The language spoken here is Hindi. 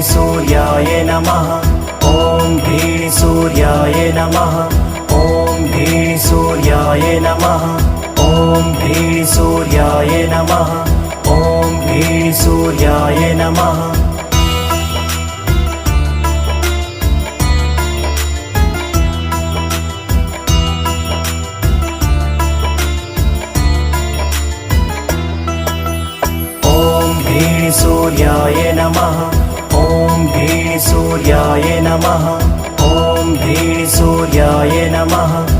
सूर्याय नमः। ॐ ह्रीं सूर्याय नमः। ॐ ह्रीं सूर्याय नमः। ॐ ह्रीं सूर्याय नमः। ॐ ह्रीं सूर्याय नमः। सूर्याय नमः। ॐ ह्रीं सूर्याय नमः। ॐ ह्रीं सूर्याय नमः।